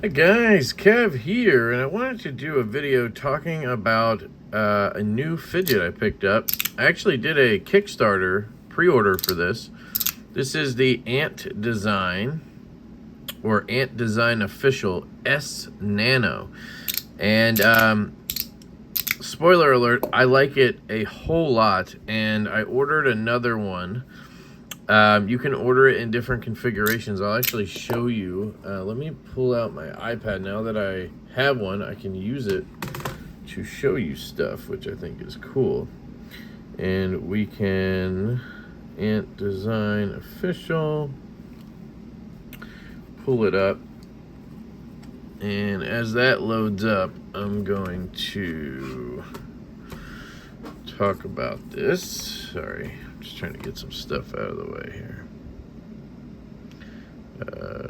Hey guys, Kev here, and I wanted to do a video talking about a new fidget I picked up. I actually did a Kickstarter pre-order for this. This is the Ant Design, or Ant Design Official S Nano. And spoiler alert, I like it a whole lot, and I ordered another one. You can order it in different configurations. I'll actually show you. Let me pull out my iPad. Now that I have one, I can use it to show you stuff, which I think is cool. And we can Ant Design Official, pull it up. And as that loads up, I'm going to talk about this. Sorry. Just trying to get some stuff out of the way here.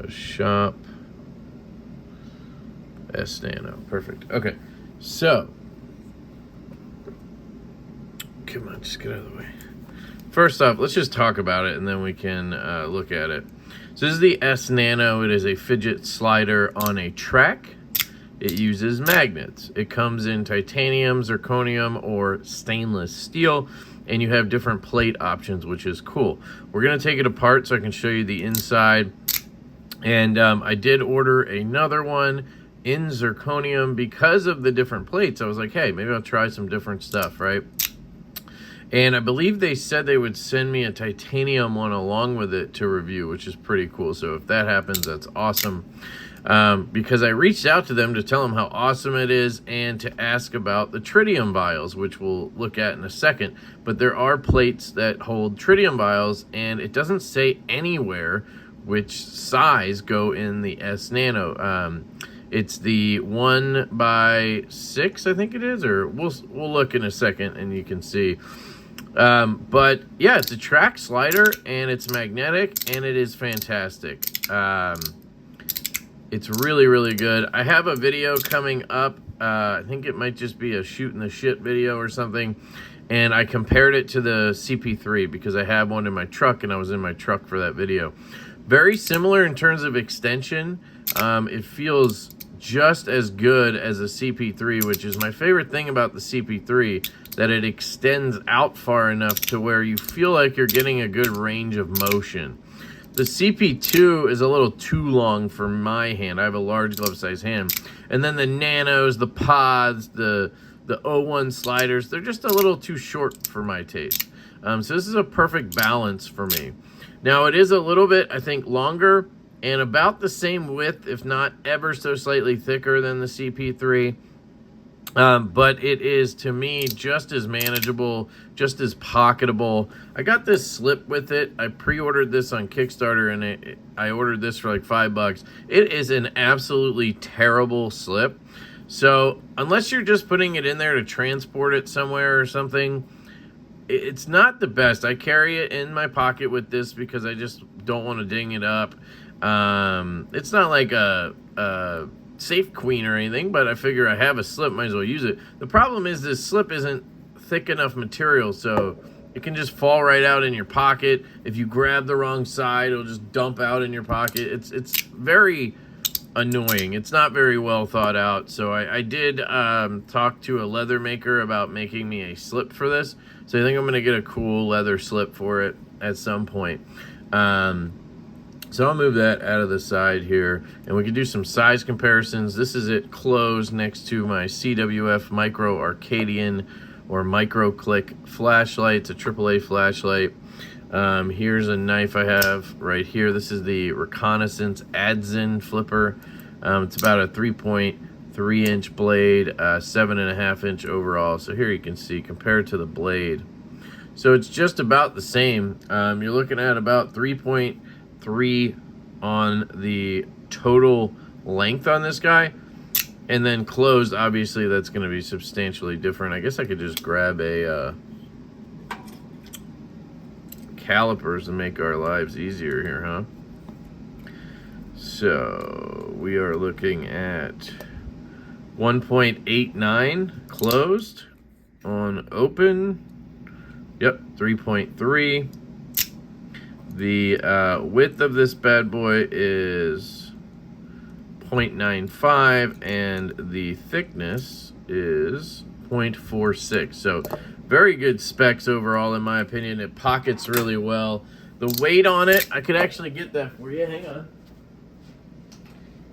Shop S Nano. Perfect. Okay. So, come on, just get out of the way. First off, let's just talk about it and then we can look at it. So this is the S Nano. It is a fidget slider on a track. It uses magnets. It comes in titanium, zirconium, or stainless steel. And you have different plate options, which is cool. We're going to take it apart so I can show you the inside. And I did order another one in zirconium because of the different plates. I was like, hey, maybe I'll try some different stuff, right? And I believe they said they would send me a titanium one along with it to review, which is pretty cool. So if that happens, that's awesome. Because I reached out to them to tell them how awesome it is and to ask about the tritium vials, which we'll look at in a second. But there are plates that hold tritium vials, and it doesn't say anywhere which size go in the S Nano. It's the 1x6, I think it is, or we'll look in a second and you can see. But yeah, it's a track slider and it's magnetic and it is fantastic. It's really, really good. I have a video coming up. I think it might just be a shooting the shit video or something. And I compared it to the CP3 because I have one in my truck and I was in my truck for that video. Very similar in terms of extension. It feels just as good as a CP3, which is my favorite thing about the CP3, that it extends out far enough to where you feel like you're getting a good range of motion. The CP2 is a little too long for my hand. I have a large glove size hand. And then the Nanos, the Pods, the O1 sliders, they're just a little too short for my taste. So this is a perfect balance for me. Now it is a little bit, I think, longer and about the same width, if not ever so slightly thicker than the CP3. But it is, to me, just as manageable, just as pocketable. I got this slip with it. I pre-ordered this on Kickstarter, and I ordered this for like $5. It is an absolutely terrible slip. So unless you're just putting it in there to transport it somewhere or something, it's not the best. I carry it in my pocket with this because I just don't want to ding it up. It's not like a Safe Queen or anything, but I figure I have a slip, might as well use it. The problem is this slip isn't thick enough material, so it can just fall right out in your pocket. If you grab the wrong side, it'll just dump out in your pocket. It's very annoying. It's not very well thought out. So I did talk to a leather maker about making me a slip for this. So I think I'm going to get a cool leather slip for it at some point. So I'll move that out of the side here, and we can do some size comparisons. This is it closed next to my CWF Micro Arcadian or Micro Click flashlight. It's a AAA flashlight. Here's a knife I have right here. This is the Reconnaissance Adzin flipper. It's about a 3.3 inch blade, 7.5 inch overall. So here you can see compared to the blade. So it's just about the same. You're looking at about 3.3 on the total length on this guy, and then closed, obviously that's going to be substantially different. I guess I could just grab a calipers to make our lives easier here, huh? So we are looking at 1.89 closed on open. Yep, 3.3. The width of this bad boy is 0.95, and the thickness is 0.46. So very good specs overall, in my opinion. It pockets really well. The weight on it, I could actually get that for you. Hang on.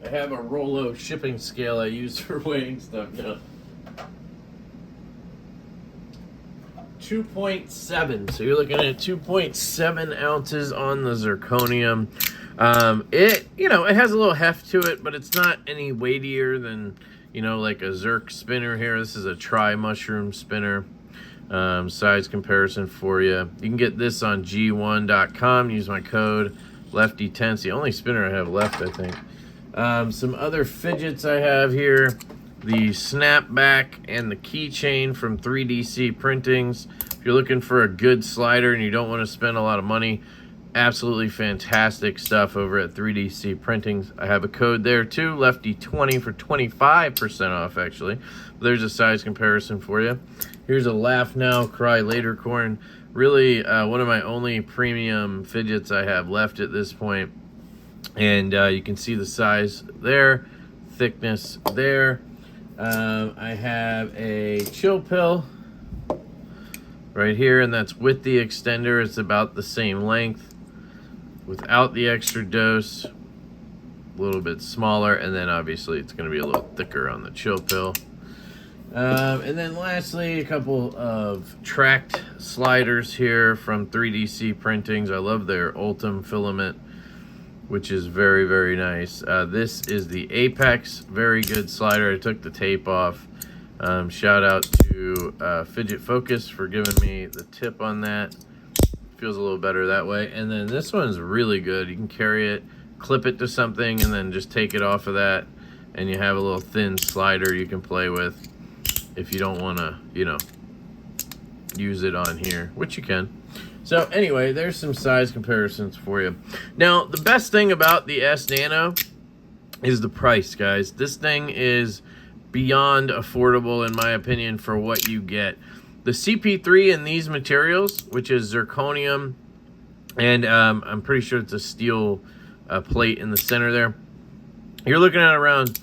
I have a Rollo shipping scale I use for weighing stuff now. 2.7. So you're looking at 2.7 ounces on the zirconium. It has a little heft to it, but it's not any weightier than, like a Zirc spinner here. This is a tri-mushroom spinner. Size comparison for you. You can get this on g1.com. Use my code LeftyEDC. It's the only spinner I have left, I think. Some other fidgets I have here. The snapback and the keychain from 3DC Printings. If you're looking for a good slider and you don't want to spend a lot of money, absolutely fantastic stuff over at 3DC Printings. I have a code there too, Lefty20 for 25% off actually. There's a size comparison for you. Here's a Laugh Now, Cry Later corn. Really one of my only premium fidgets I have left at this point. And you can see the size there, thickness there. I have a chill pill right here, and that's with the extender. It's about the same length without the extra dose, a little bit smaller, and then obviously it's going to be a little thicker on the chill pill. And then lastly, a couple of tracked sliders here from 3DC Printings. I love their Ultim filament, which is very, very nice. This is the Apex, very good slider. I took the tape off. Shout out to Fidget Focus for giving me the tip on that. Feels a little better that way. And then this one's really good. You can carry it, clip it to something, and then just take it off of that. And you have a little thin slider you can play with if you don't want to, use it on here, which you can. So anyway, there's some size comparisons for you. Now, the best thing about the S Nano is the price, guys. This thing is beyond affordable, in my opinion, for what you get. The CP3 in these materials, which is zirconium, and I'm pretty sure it's a steel plate in the center there, you're looking at around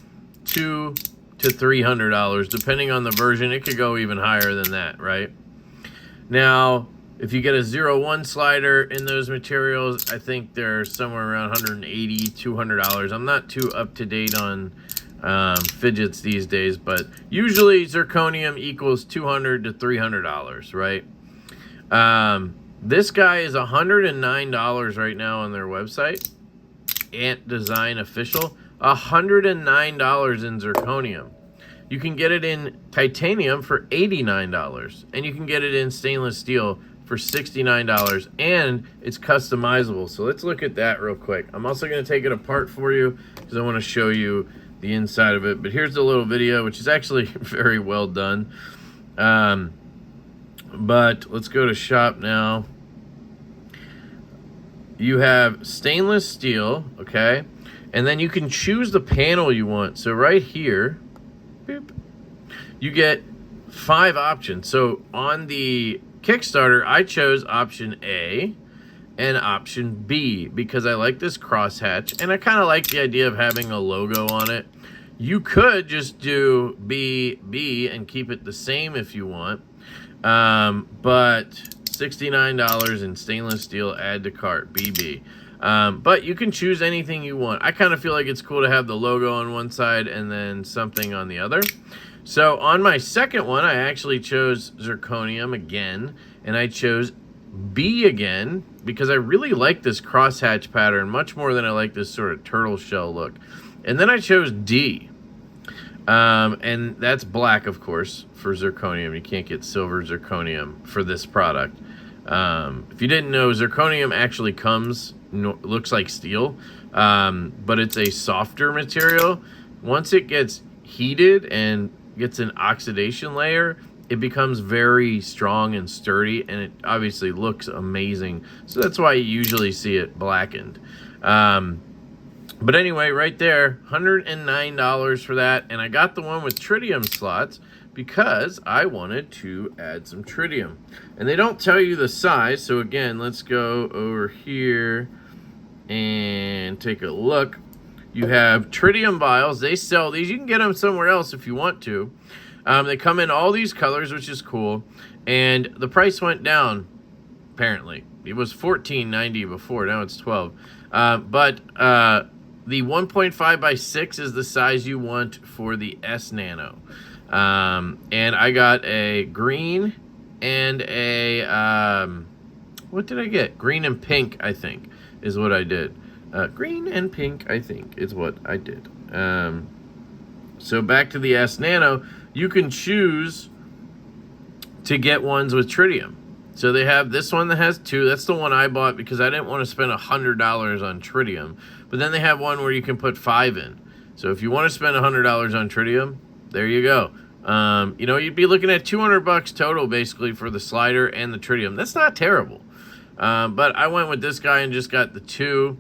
$200 to $300, depending on the version. It could go even higher than that, right? Now, if you get a 01 slider in those materials, I think they're somewhere around $180, $200. I'm not too up to date on fidgets these days, but usually zirconium equals $200 to $300, right? This guy is $109 right now on their website. Ant Design Official, $109 in zirconium. You can get it in titanium for $89, and you can get it in stainless steel for $69, and it's customizable. So let's look at that real quick. I'm also going to take it apart for you because I want to show you the inside of it. But here's the little video, which is actually very well done. But let's go to shop now. You have stainless steel, okay? And then you can choose the panel you want. So right here, boop, you get 5 options. So on the Kickstarter, I chose option A and option B because I like this crosshatch and I kind of like the idea of having a logo on it. You could just do B and keep it the same if you want, but $69 in stainless steel, add to cart, BB. But you can choose anything you want. I kind of feel like it's cool to have the logo on one side and then something on the other. So on my second one, I actually chose zirconium again, and I chose B again because I really like this crosshatch pattern much more than I like this sort of turtle shell look. And then I chose D, and that's black, of course, for zirconium. You can't get silver zirconium for this product. If you didn't know, zirconium actually looks like steel, but it's a softer material. Once it gets heated and gets an oxidation layer, it becomes very strong and sturdy, and it obviously looks amazing. So that's why you usually see it blackened. But anyway, right there, $109 for that. And I got the one with tritium slots because I wanted to add some tritium. And they don't tell you the size. So again, let's go over here and take a look. You have Tritium vials. They sell these. You can get them somewhere else if you want to. They come in all these colors, which is cool. And the price went down, apparently. It was $14.90 before. Now it's $12. The 1.5 by 6 is the size you want for the S Nano. And I got a green and a, what did I get? Green and pink, I think, is what I did. Green and pink, I think, is what I did. So back to the S Nano, you can choose to get ones with Tritium. So they have this one that has 2. That's the one I bought because I didn't want to spend $100 on Tritium. But then they have one where you can put 5 in. So if you want to spend $100 on Tritium, there you go. You know, you'd be looking at $200 total basically for the slider and the Tritium. That's not terrible. But I went with this guy and just got the 2.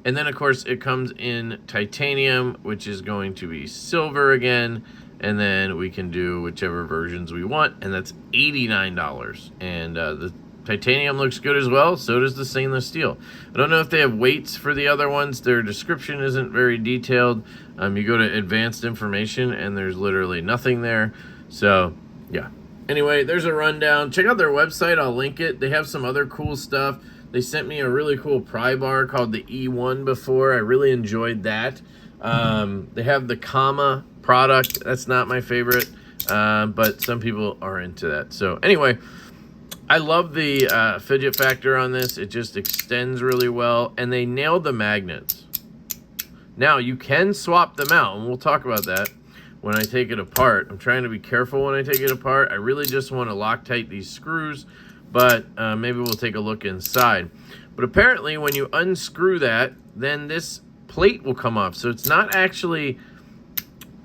And then, of course, it comes in titanium, which is going to be silver again. And then we can do whichever versions we want. And that's $89. And the titanium looks good as well. So does the stainless steel. I don't know if they have weights for the other ones. Their description isn't very detailed. You go to advanced information and there's literally nothing there. So, yeah. Anyway, there's a rundown. Check out their website. I'll link it. They have some other cool stuff. They sent me a really cool pry bar called the E1 before. I really enjoyed that. They have the Comma product. That's not my favorite, but some people are into that. So anyway, I love the fidget factor on this. It just extends really well, and they nailed the magnets. Now, you can swap them out, and we'll talk about that when I take it apart. I'm trying to be careful when I take it apart. I really just want to Loctite these screws, but maybe we'll take a look inside. But apparently, when you unscrew that, then this plate will come off. So it's not actually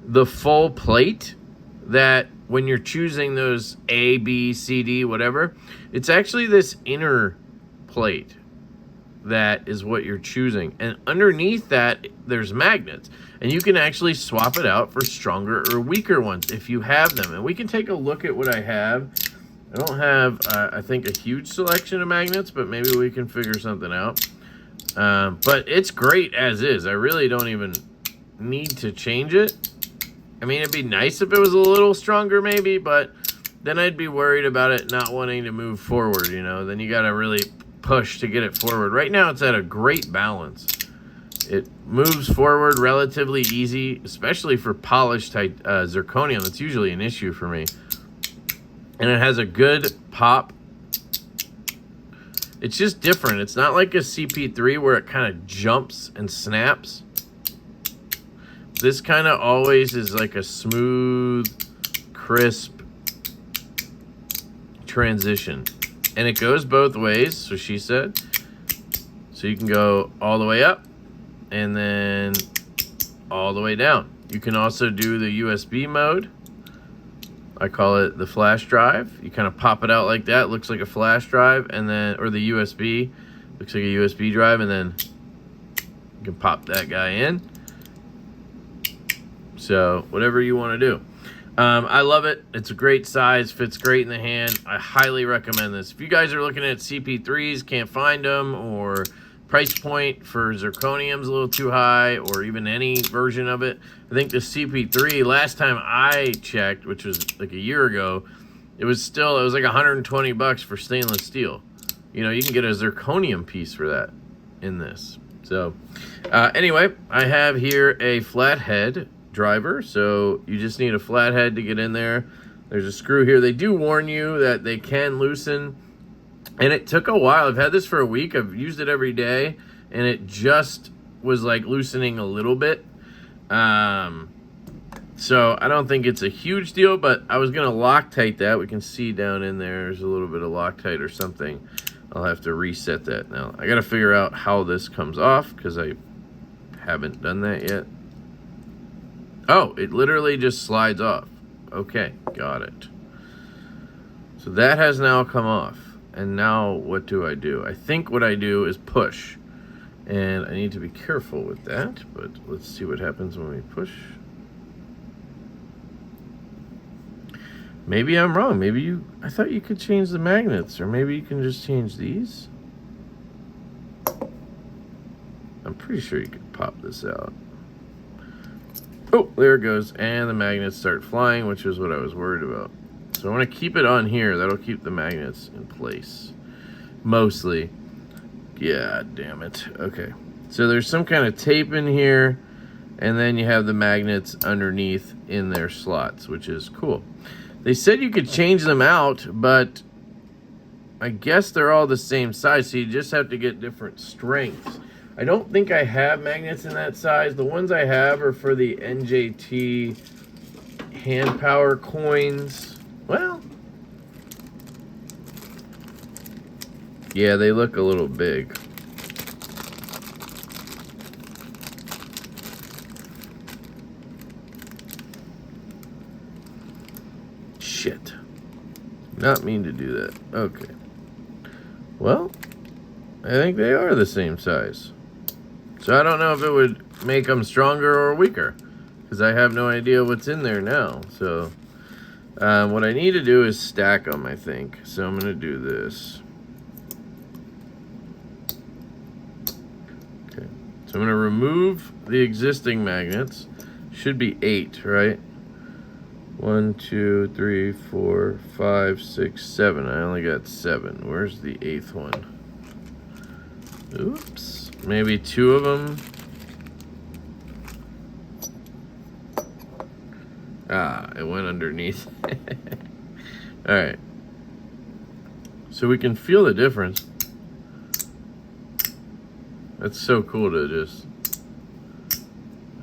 the full plate that when you're choosing those A, B, C, D, whatever, it's actually this inner plate that is what you're choosing. And underneath that, there's magnets. And you can actually swap it out for stronger or weaker ones if you have them. And we can take a look at what I have. I don't have, I think, a huge selection of magnets, but maybe we can figure something out. But it's great as is. I really don't even need to change it. I mean, it'd be nice if it was a little stronger maybe, but then I'd be worried about it not wanting to move forward, you know. Then you got to really push to get it forward. Right now, it's at a great balance. It moves forward relatively easy, especially for polished zirconium. That's usually an issue for me. And it has a good pop. It's just different. It's not like a CP3 where it kind of jumps and snaps. This kind of always is like a smooth, crisp transition. And it goes both ways, so she said. So you can go all the way up and then all the way down. You can also do the USB mode. I call it the flash drive. You kind of pop it out like that. It looks like a flash drive, and then, or the USB. Looks like a USB drive, and then you can pop that guy in. So whatever you want to do. I love it. It's a great size, fits great in the hand. I highly recommend this. If you guys are looking at CP3s, can't find them, or price point for zirconium's a little too high, or even any version of it, I think the CP3, last time I checked, which was like a year ago, it was like $120 for stainless steel. You know, you can get a zirconium piece for that in this. So anyway, I have here a flathead driver, so you just need a flathead to get in there. There's a screw here. They do warn you that they can loosen, and it took a while. I've had this for a week. I've used it every day, and it just was like loosening a little bit. So I don't think it's a huge deal, but I was gonna Loctite that. We can see down in there, there's a little bit of Loctite or something. I'll have to reset that now. I gotta figure out how this comes off because I haven't done that yet. Oh, it literally just slides off. Okay, got it. So that has now come off. And now what do? I think what I do is push. And I need to be careful with that, but let's see what happens when we push. Maybe I'm wrong. Maybe I thought you could change the magnets, or maybe you can just change these. I'm pretty sure you could pop this out. Oh, there it goes. And the magnets start flying, which is what I was worried about. So I want to keep it on here. That'll keep the magnets in place. Mostly. Yeah, damn it. Okay. So there's some kind of tape in here. And then you have the magnets underneath in their slots, which is cool. They said you could change them out, but I guess they're all the same size, so you just have to get different strengths. I don't think I have magnets in that size. The ones I have are for the NJT hand power coins. Well, yeah, they look a little big. Shit. Not mean to do that. Okay. Well, I think they are the same size. So I don't know if it would make them stronger or weaker, because I have no idea what's in there now. So what I need to do is stack them, I think. So I'm going to do this. Okay. So I'm going to remove the existing magnets. Should be 8, right? 1, 2, 3, 4, 5, 6, 7. I only got 7. Where's the 8th one? Oops. Maybe 2 of them. Ah, it went underneath. Alright. So we can feel the difference. That's so cool to just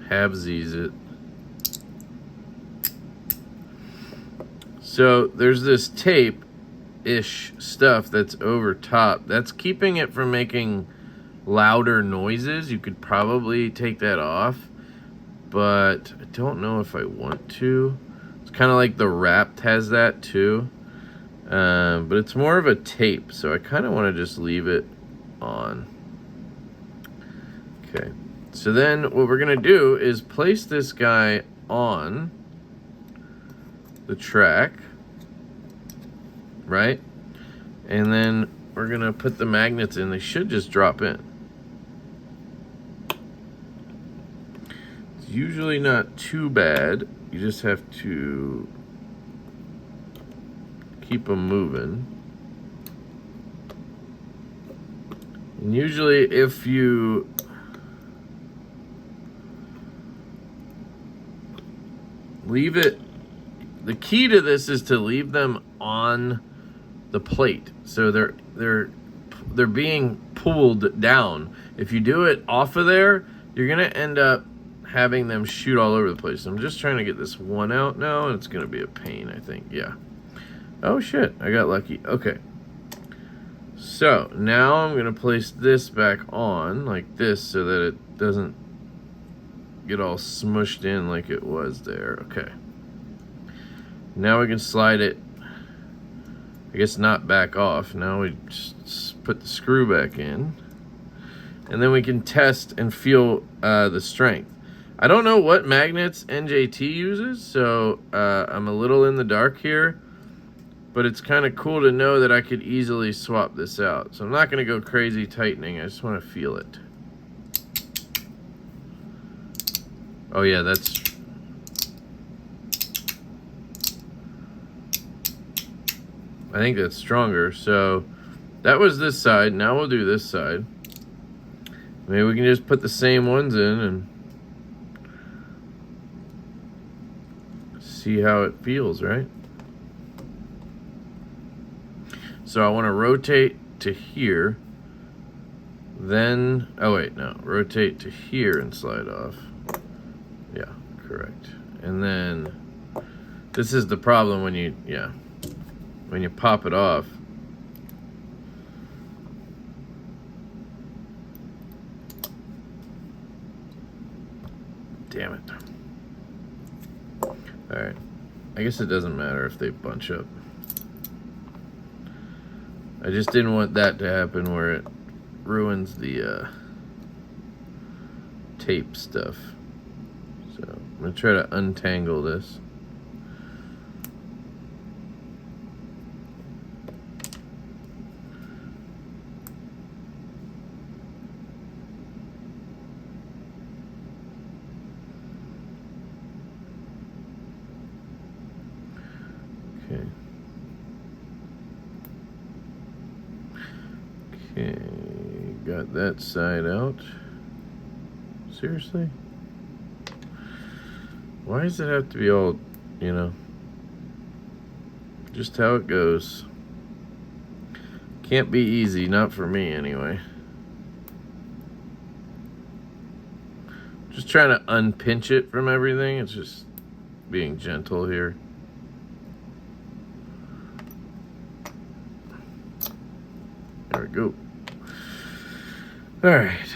halvesies it. So there's this tape-ish stuff that's over top. That's keeping it from making louder noises. You could probably take that off, but I don't know if I want to. It's kind of like the Wrapped has that too. But it's more of a tape, so I kind of want to just leave it on. Okay. So then what we're going to do is place this guy on the track, right? And then we're gonna put the magnets in. They should just drop in. It's usually not too bad. You just have to keep them moving. And usually if you leave it, the key to this is to leave them on the plate, so they're being pulled down. If you do it off of there, you're gonna end up having them shoot all over the place. I'm just trying to get this one out now, and it's gonna be a pain, I think. Yeah. Oh shit, I got lucky. Okay. So now I'm gonna place this back on like this so that it doesn't get all smushed in like it was there. Okay. Now we can slide it, I guess not back off. Now we just put the screw back in. And then we can test and feel the strength. I don't know what magnets NJT uses, so I'm a little in the dark here. But it's kind of cool to know that I could easily swap this out. So I'm not going to go crazy tightening. I just want to feel it. Oh yeah, that's... I think that's stronger. So that was this side. Now we'll do this side. Maybe we can just put the same ones in and see how it feels, right? So I want to rotate to here. Then, oh wait, no. Rotate to here and slide off. Yeah, correct. And then this is the problem when you, yeah, when you pop it off. Damn it. Alright. I guess it doesn't matter if they bunch up. I just didn't want that to happen where it ruins the tape stuff. So I'm going to try to untangle this. Okay. Okay, got that side out. Seriously? Why does it have to be all, you know, just how it goes? Can't be easy, not for me anyway. Just trying to unpinch it from everything. It's just being gentle here. There we go. All right.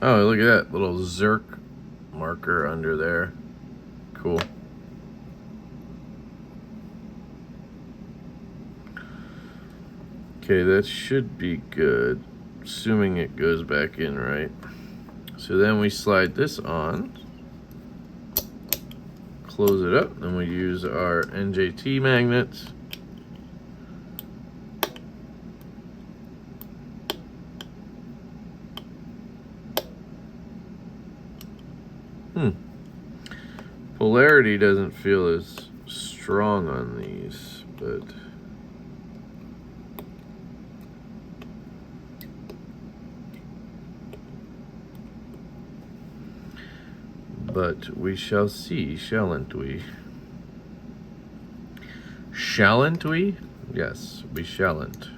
Oh, look at that little Zerk marker under there. Cool. Okay, that should be good, assuming it goes back in right. So then we slide this on, close it up, and we use our NJT magnets. Polarity doesn't feel as strong on these, but we shall see, shalln't we? Shalln't we? Yes, we shalln't.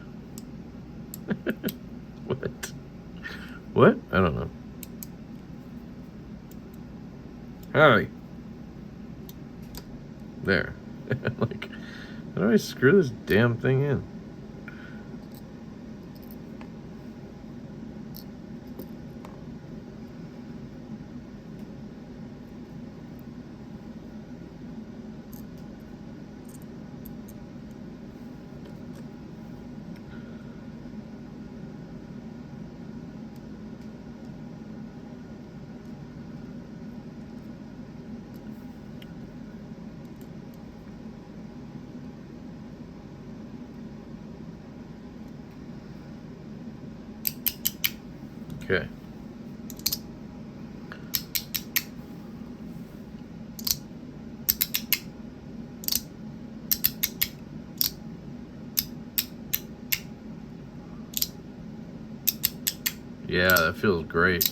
What? What? I don't know. Hi. There. Like, how do I screw this damn thing in? Okay. Yeah, that feels great.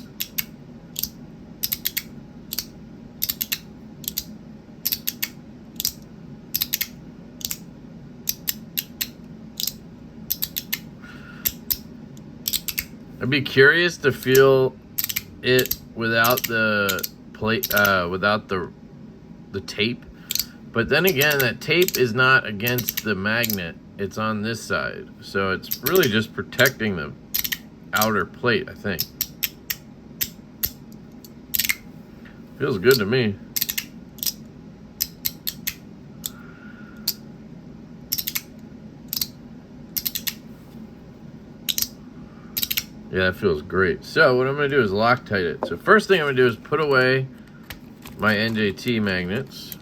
I'd be curious to feel it without the plate, without the tape. But then again, that tape is not against the magnet. It's on this side. So it's really just protecting the outer plate, I think. Feels good to me. Yeah, that feels great. So what I'm going to do is Loctite it. So first thing I'm going to do is put away my NJT magnets.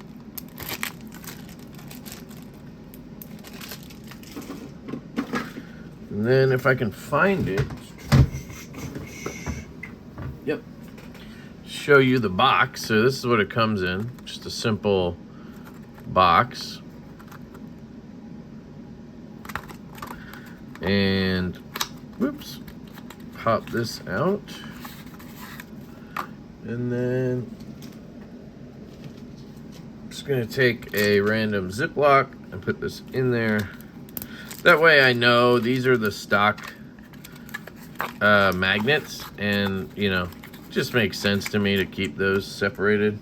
And then if I can find it, yep, show you the box. So this is what it comes in. Just a simple box. And, whoops. Pop this out, and then I'm just going to take a random Ziploc and put this in there. That way I know these are the stock magnets, and you know, it just makes sense to me to keep those separated.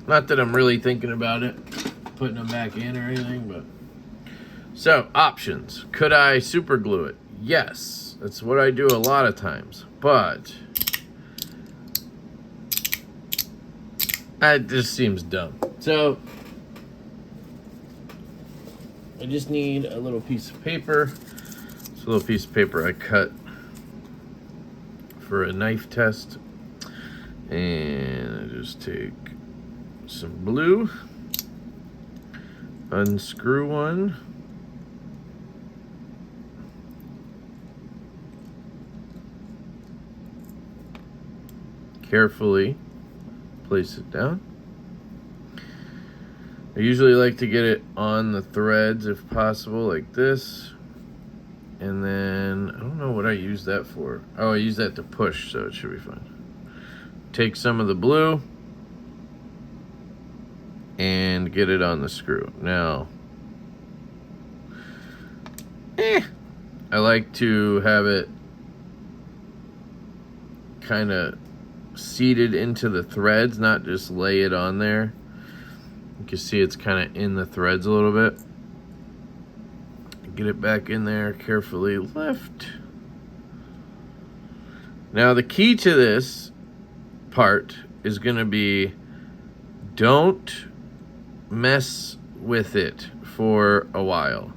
Not that I'm really thinking about it, putting them back in or anything, but so, options. Could I super glue it? Yes. That's what I do a lot of times. But it just seems dumb. So, I just need a little piece of paper. It's a little piece of paper I cut for a knife test. And I just take some blue, unscrew one. carefully place it down. I usually like to get it on the threads if possible, like this. And then, I don't know what I use that for. Oh, I use that to push, so it should be fine. Take some of the blue and get it on the screw. Now, I like to have it kind of seated into the threads, not just lay it on there. You can see it's kind of in the threads a little bit. Get it back in there, carefully lift. Now the key to this part is going to be, don't mess with it for a while.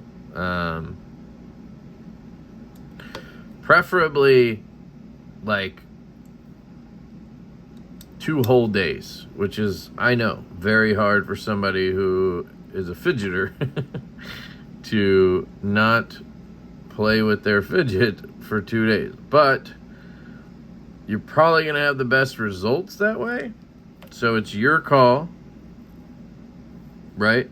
Preferably like 2 whole days, which is, I know, very hard for somebody who is a fidgeter to not play with their fidget for 2 days. But you're probably going to have the best results that way. So it's your call, right?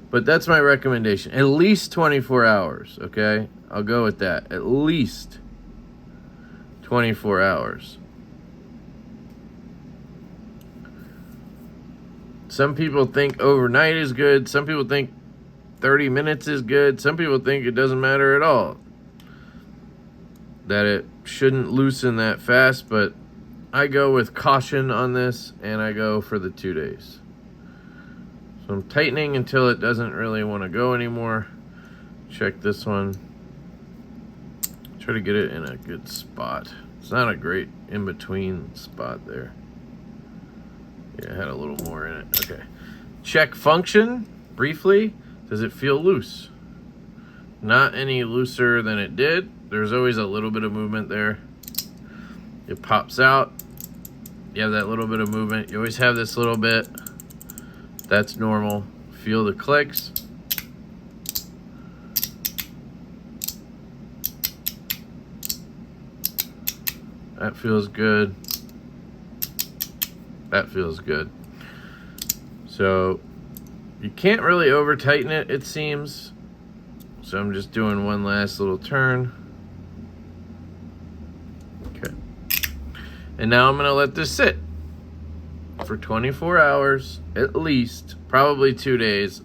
But that's my recommendation. At least 24 hours, okay? I'll go with that. At least 24 hours. Some people think overnight is good. Some people think 30 minutes is good. Some people think it doesn't matter at all, that it shouldn't loosen that fast, but I go with caution on this, and I go for the 2 days. So I'm tightening until it doesn't really want to go anymore. Check this one. Try to get it in a good spot. It's not a great in-between spot there. Yeah, I had a little more in it. Okay. Check function briefly. Does it feel loose? Not any looser than it did. There's always a little bit of movement there. It pops out. You have that little bit of movement. You always have this little bit. That's normal. Feel the clicks. That feels good. That feels good. So you can't really over tighten it, it seems. So I'm just doing one last little turn. Okay. And now I'm going to let this sit for 24 hours at least, probably 2 days.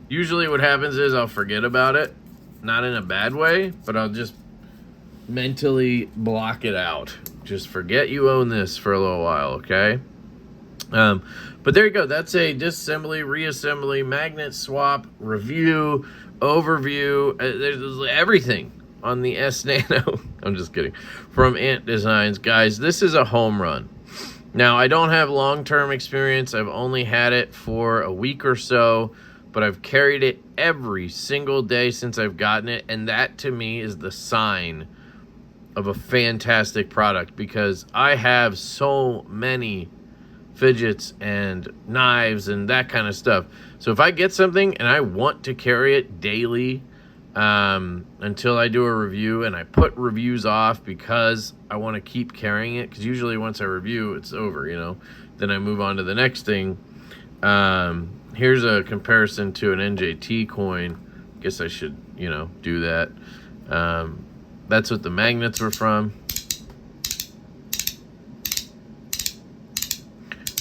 Usually what happens is I'll forget about it, not in a bad way, but I'll just mentally block it out. Just forget you own this for a little while, okay? But there you go. That's a disassembly, reassembly, magnet swap, review, overview. There's everything on the S Nano. I'm just kidding. From Ant Designs. Guys, this is a home run. Now, I don't have long-term experience. I've only had it for a week or so, but I've carried it every single day since I've gotten it, and that to me is the sign of a fantastic product, because I have so many fidgets and knives and that kind of stuff. So if I get something and I want to carry it daily until I do a review, and I put reviews off because I want to keep carrying it, because usually once I review, it's over, you know, then I move on to the next thing. Here's a comparison to an NJT coin. Guess I should, you know, do that. That's what the magnets were from.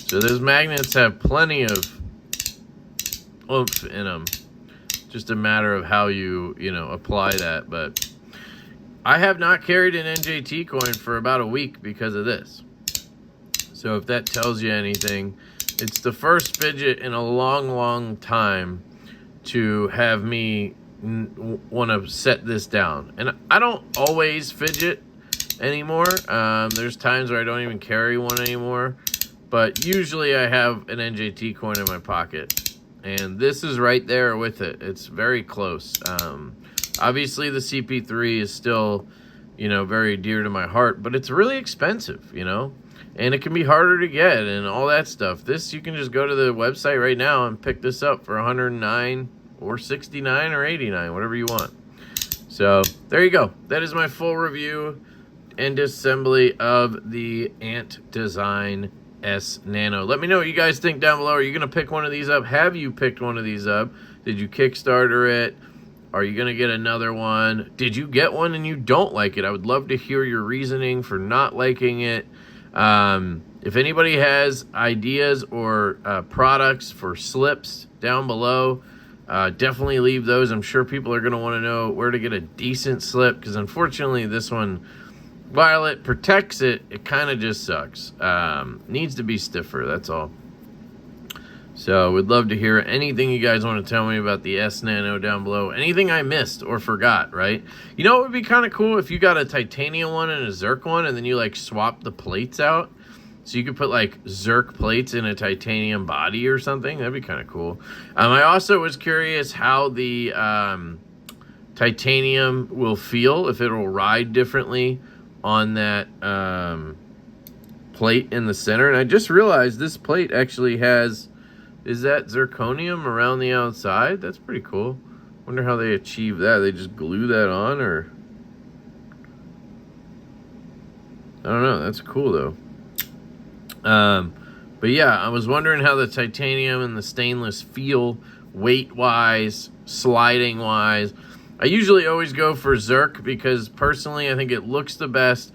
So those magnets have plenty of oomph in them. Just a matter of how you know, apply that. But I have not carried an NJT coin for about a week because of this. So if that tells you anything, it's the first fidget in a long, long time to have me want to set this down. And I don't always fidget anymore. There's times where I don't even carry one anymore. But usually I have an NJT coin in my pocket. And this is right there with it. It's very close. Obviously the CP3 is still, you know, very dear to my heart. But it's really expensive, you know. And it can be harder to get and all that stuff. This, you can just go to the website right now and pick this up for $109 or $69 or $89, whatever you want. So there you go. That is my full review. and assembly of the Ant Design S Nano. Let me know what you guys think down below. Are you going to pick one of these up? Have you picked one of these up? Did you Kickstarter it? Are you going to get another one? Did you get one and you don't like it? I would love to hear your reasoning for not liking it. If anybody has ideas or products for slips down below, definitely leave those. I'm sure people are going to want to know where to get a decent slip, because unfortunately this one, while it protects it, it kind of just sucks. Needs to be stiffer, that's all. So would love to hear anything you guys want to tell me about the S Nano down below. Anything I missed or forgot, right? You know what would be kind of cool? If you got a titanium one and a Zerk one, and then you like swap the plates out. So you could put like Zerk plates in a titanium body or something. That'd be kind of cool. I also was curious how the titanium will feel, if it'll ride differently on that plate in the center. And I just realized this plate actually has... Is that zirconium around the outside? That's pretty cool. Wonder how they achieve that. They just glue that on, or... I don't know. That's cool, though. But yeah, I was wondering how the titanium and the stainless feel weight-wise, sliding-wise. I usually always go for Zerk because, personally, I think it looks the best.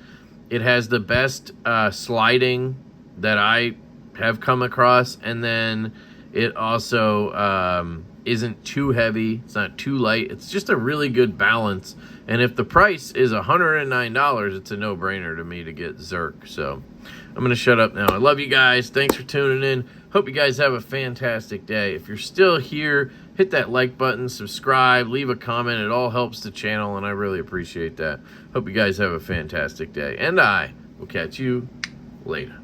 It has the best sliding that I have come across, and then... It also isn't too heavy. It's not too light. It's just a really good balance. And if the price is $109, it's a no-brainer to me to get Zerk. So I'm going to shut up now. I love you guys. Thanks for tuning in. Hope you guys have a fantastic day. If you're still here, hit that like button, subscribe, leave a comment. It all helps the channel, and I really appreciate that. Hope you guys have a fantastic day. And I will catch you later.